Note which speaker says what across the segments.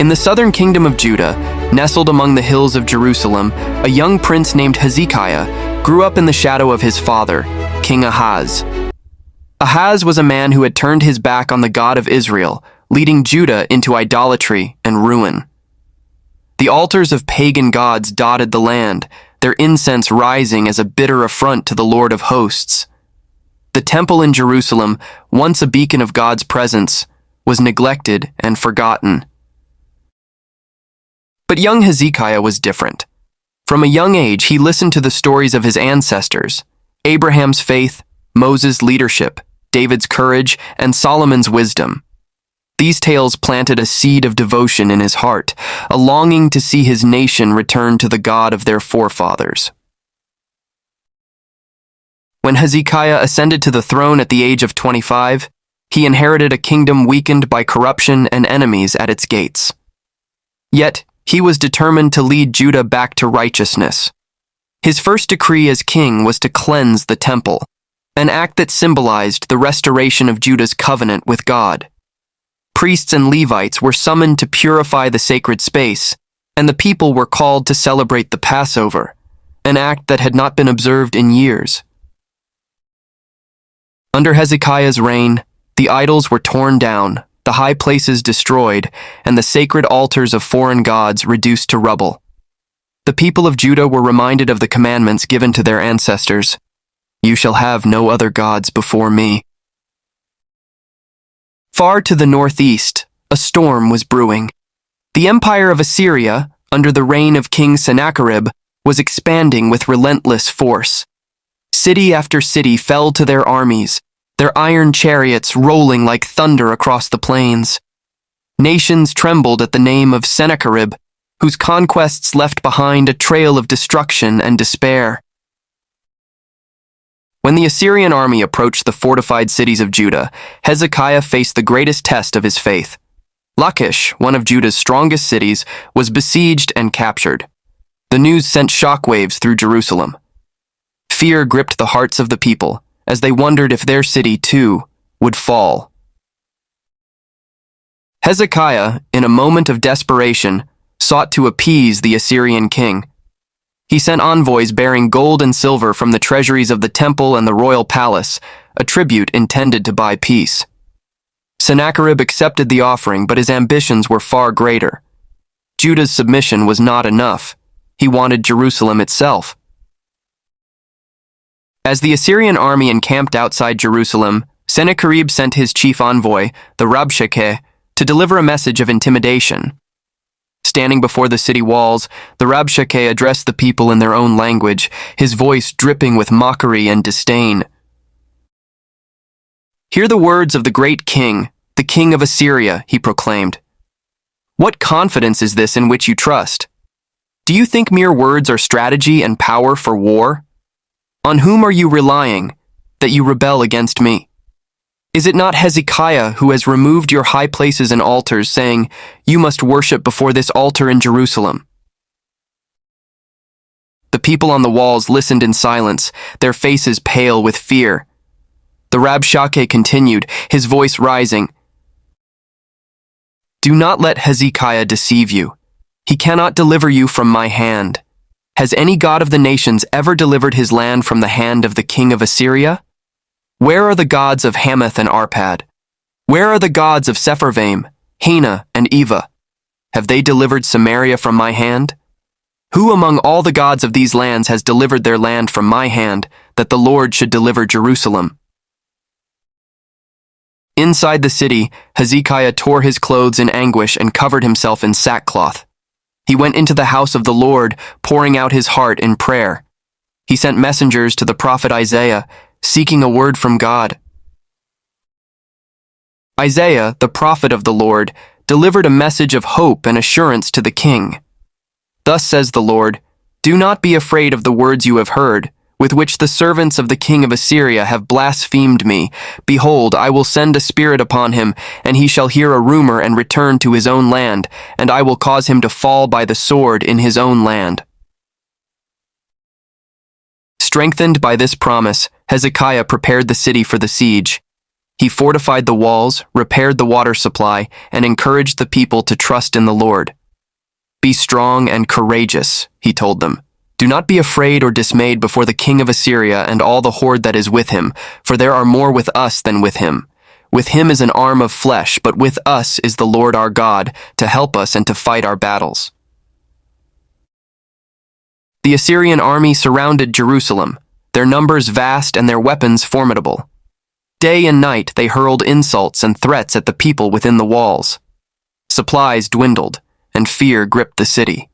Speaker 1: In the southern kingdom of Judah, nestled among the hills of Jerusalem, a young prince named Hezekiah grew up in the shadow of his father, King Ahaz. Ahaz was a man who had turned his back on the God of Israel, leading Judah into idolatry and ruin. The altars of pagan gods dotted the land, their incense rising as a bitter affront to the Lord of hosts. The temple in Jerusalem, once a beacon of God's presence, was neglected and forgotten. But young Hezekiah was different. From a young age, he listened to the stories of his ancestors, Abraham's faith, Moses' leadership, David's courage, and Solomon's wisdom. These tales planted a seed of devotion in his heart, a longing to see his nation return to the God of their forefathers. When Hezekiah ascended to the throne at the age of 25, he inherited a kingdom weakened by corruption and enemies at its gates. Yet, he was determined to lead Judah back to righteousness. His first decree as king was to cleanse the temple, an act that symbolized the restoration of Judah's covenant with God. Priests and Levites were summoned to purify the sacred space, and the people were called to celebrate the Passover, an act that had not been observed in years. Under Hezekiah's reign, the idols were torn down, the high places destroyed, and the sacred altars of foreign gods reduced to rubble. The people of Judah were reminded of the commandments given to their ancestors. "You shall have no other gods before me." Far to the northeast, a storm was brewing. The empire of Assyria, under the reign of King Sennacherib, was expanding with relentless force. City after city fell to their armies, their iron chariots rolling like thunder across the plains. Nations trembled at the name of Sennacherib, whose conquests left behind a trail of destruction and despair. When the Assyrian army approached the fortified cities of Judah, Hezekiah faced the greatest test of his faith. Lachish, one of Judah's strongest cities, was besieged and captured. The news sent shockwaves through Jerusalem. Fear gripped the hearts of the people, as they wondered if their city, too, would fall. Hezekiah, in a moment of desperation, sought to appease the Assyrian king. He sent envoys bearing gold and silver from the treasuries of the temple and the royal palace, a tribute intended to buy peace. Sennacherib accepted the offering, but his ambitions were far greater. Judah's submission was not enough. He wanted Jerusalem itself. As the Assyrian army encamped outside Jerusalem, Sennacherib sent his chief envoy, the Rabshakeh, to deliver a message of intimidation. Standing before the city walls, the Rabshakeh addressed the people in their own language, his voice dripping with mockery and disdain. "Hear the words of the great king, the king of Assyria," he proclaimed. "What confidence is this in which you trust? Do you think mere words are strategy and power for war? On whom are you relying, that you rebel against me? Is it not Hezekiah who has removed your high places and altars, saying, 'You must worship before this altar in Jerusalem'?" The people on the walls listened in silence, their faces pale with fear. The Rabshakeh continued, his voice rising. "Do not let Hezekiah deceive you. He cannot deliver you from my hand. Has any god of the nations ever delivered his land from the hand of the king of Assyria? Where are the gods of Hamath and Arpad? Where are the gods of Sepharvaim, Hena, and Eva? Have they delivered Samaria from my hand? Who among all the gods of these lands has delivered their land from my hand, that the Lord should deliver Jerusalem?" Inside the city, Hezekiah tore his clothes in anguish and covered himself in sackcloth. He went into the house of the Lord, pouring out his heart in prayer. He sent messengers to the prophet Isaiah, seeking a word from God. Isaiah, the prophet of the Lord, delivered a message of hope and assurance to the king. "Thus says the Lord, do not be afraid of the words you have heard, with which the servants of the king of Assyria have blasphemed me. Behold, I will send a spirit upon him, and he shall hear a rumor and return to his own land, and I will cause him to fall by the sword in his own land." Strengthened by this promise, Hezekiah prepared the city for the siege. He fortified the walls, repaired the water supply, and encouraged the people to trust in the Lord. "Be strong and courageous," he told them. "Do not be afraid or dismayed before the king of Assyria and all the horde that is with him, for there are more with us than with him. With him is an arm of flesh, but with us is the Lord our God, to help us and to fight our battles." The Assyrian army surrounded Jerusalem, their numbers vast and their weapons formidable. Day and night they hurled insults and threats at the people within the walls. Supplies dwindled, and fear gripped the city.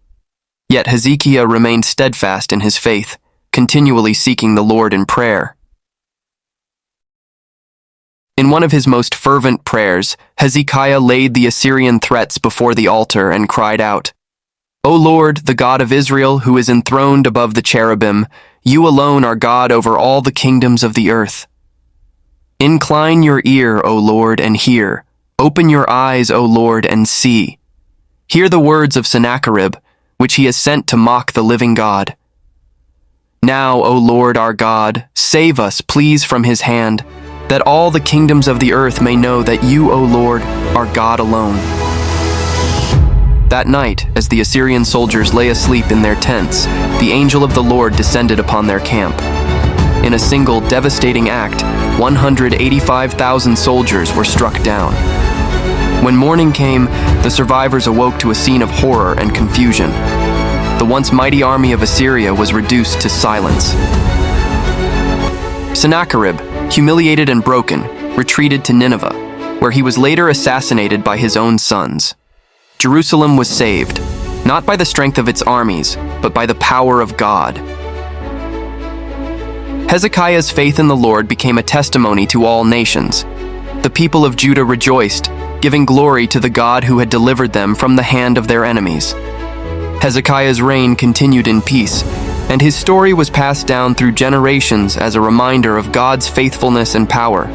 Speaker 1: Yet Hezekiah remained steadfast in his faith, continually seeking the Lord in prayer. In one of his most fervent prayers, Hezekiah laid the Assyrian threats before the altar and cried out, "O Lord, the God of Israel, who is enthroned above the cherubim, you alone are God over all the kingdoms of the earth. Incline your ear, O Lord, and hear. Open your eyes, O Lord, and see. Hear the words of Sennacherib, which he has sent to mock the living God. Now, O Lord our God, save us, please, from his hand, that all the kingdoms of the earth may know that you, O Lord, are God alone." That night, as the Assyrian soldiers lay asleep in their tents, the angel of the Lord descended upon their camp. In a single devastating act, 185,000 soldiers were struck down. When morning came, the survivors awoke to a scene of horror and confusion. The once mighty army of Assyria was reduced to silence. Sennacherib, humiliated and broken, retreated to Nineveh, where he was later assassinated by his own sons. Jerusalem was saved, not by the strength of its armies, but by the power of God. Hezekiah's faith in the Lord became a testimony to all nations. The people of Judah rejoiced, giving glory to the God who had delivered them from the hand of their enemies. Hezekiah's reign continued in peace, and his story was passed down through generations as a reminder of God's faithfulness and power.